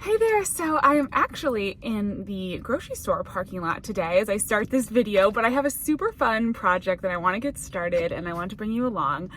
Hey there, so I am actually in the grocery store parking lot today as I start this video, but I have a super fun project that I want to get started and I want to bring you along.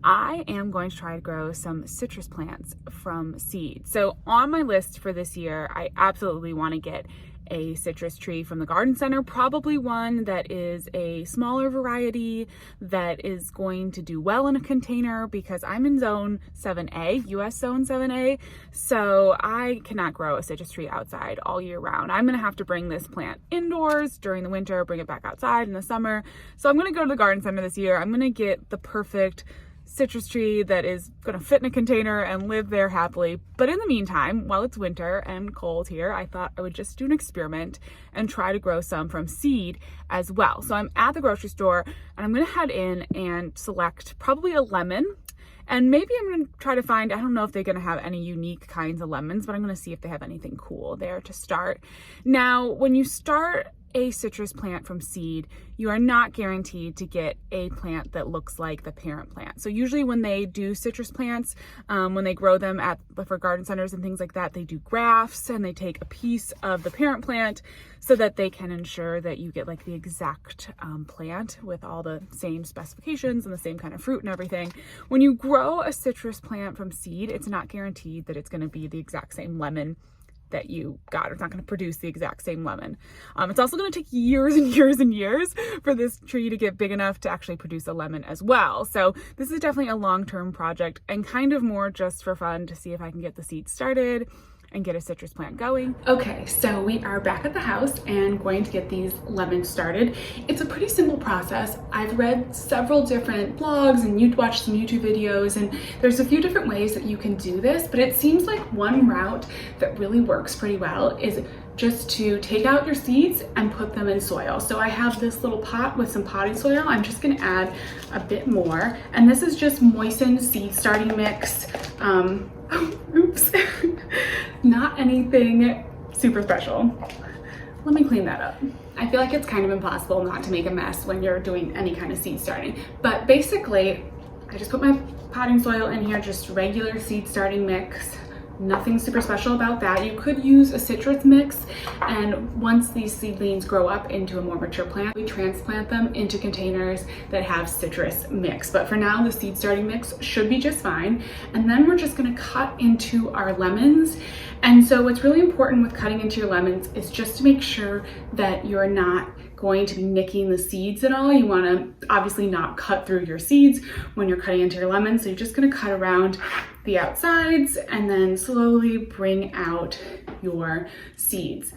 I am going to try to grow some citrus plants from seed. So on my list for this year, I absolutely want to get a citrus tree from the garden center, probably one that is a smaller variety that is going to do well in a container because I'm in zone 7A, US zone 7A, so I cannot grow a citrus tree outside all year round. I'm gonna have to bring this plant indoors during the winter, bring it back outside in the summer. So I'm gonna go to the garden center this year. I'm gonna get the perfect citrus tree that is going to fit in a container and live there happily. But in the meantime, while it's winter and cold here, I thought I would just do an experiment and try to grow some from seed as well. So I'm at the grocery store and I'm going to head in and select probably a lemon. And maybe I'm going to try to find, I don't know if they're going to have any unique kinds of lemons, but I'm going to see if they have anything cool there to start. Now, when you start a citrus plant from seed, you are not guaranteed to get a plant that looks like the parent plant. So usually when they do citrus plants, when they grow them for garden centers and things like that, they do grafts and they take a piece of the parent plant so that they can ensure that you get like the exact plant with all the same specifications and the same kind of fruit and everything. When you grow a citrus plant from seed, it's not guaranteed that it's going to be the exact same lemon that you got. It's not going to produce the exact same lemon. It's also going to take years and years and years for this tree to get big enough to actually produce a lemon as well. So this is definitely a long-term project and kind of more just for fun to see if I can get the seeds started and get a citrus plant going. Okay, so we are back at the house and going to get these lemons started. It's a pretty simple process. I've read several different blogs and you watched some YouTube videos, and there's a few different ways that you can do this, but it seems like one route that really works pretty well is just to take out your seeds and put them in soil. So I have this little pot with some potting soil. I'm just gonna add a bit more. And this is just moistened seed starting mix. Oops, not anything super special. Let me clean that up. I feel like it's kind of impossible not to make a mess when you're doing any kind of seed starting. But basically, I just put my potting soil in here, just regular seed starting mix. Nothing super special about that. You could use a citrus mix, and once these seedlings grow up into a more mature plant, we transplant them into containers that have citrus mix. But for now, the seed starting mix should be just fine. And then we're just gonna cut into our lemons. And so what's really important with cutting into your lemons is just to make sure that you're not going to be nicking the seeds at all. You want to obviously not cut through your seeds when you're cutting into your lemons. So you're just going to cut around the outsides and then slowly bring out your seeds.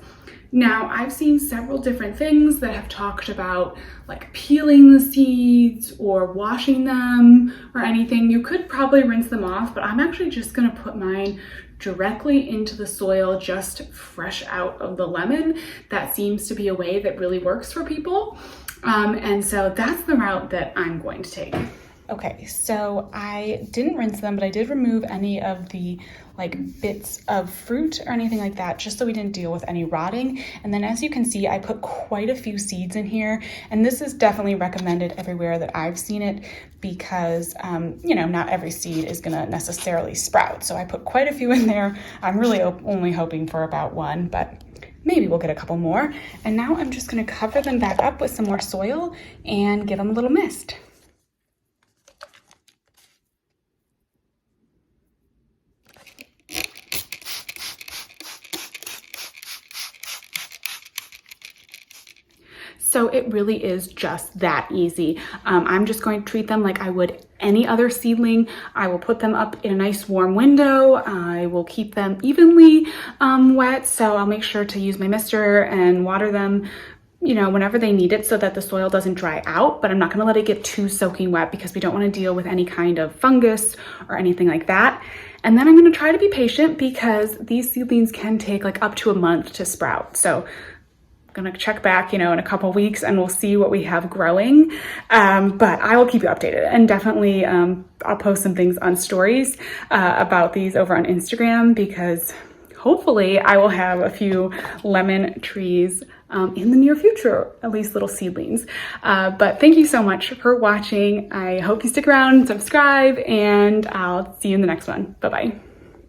Now, I've seen several different things that have talked about like peeling the seeds or washing them or anything. You could probably rinse them off, but I'm actually just going to put mine directly into the soil, just fresh out of the lemon. That seems to be a way that really works for people. And so that's the route that I'm going to take. Okay, so I didn't rinse them, but I did remove any of the like bits of fruit or anything like that, just so we didn't deal with any rotting. And then as you can see, I put quite a few seeds in here, and this is definitely recommended everywhere that I've seen it because, you know, not every seed is gonna necessarily sprout. So I put quite a few in there. I'm really only hoping for about one, but maybe we'll get a couple more. And now I'm just gonna cover them back up with some more soil and give them a little mist. So it really is just that easy. I'm just going to treat them like I would any other seedling. I will put them up in a nice warm window. I will keep them evenly wet. So I'll make sure to use my mister and water them, you know, whenever they need it so that the soil doesn't dry out, but I'm not gonna let it get too soaking wet because we don't wanna deal with any kind of fungus or anything like that. And then I'm gonna try to be patient because these seedlings can take like up to a month to sprout. So gonna check back, you know, in a couple weeks and we'll see what we have growing. But I will keep you updated, and definitely I'll post some things on stories about these over on Instagram because hopefully I will have a few lemon trees in the near future, at least little seedlings. But thank you so much for watching. I hope you stick around, subscribe, and I'll see you in the next one. Bye-bye.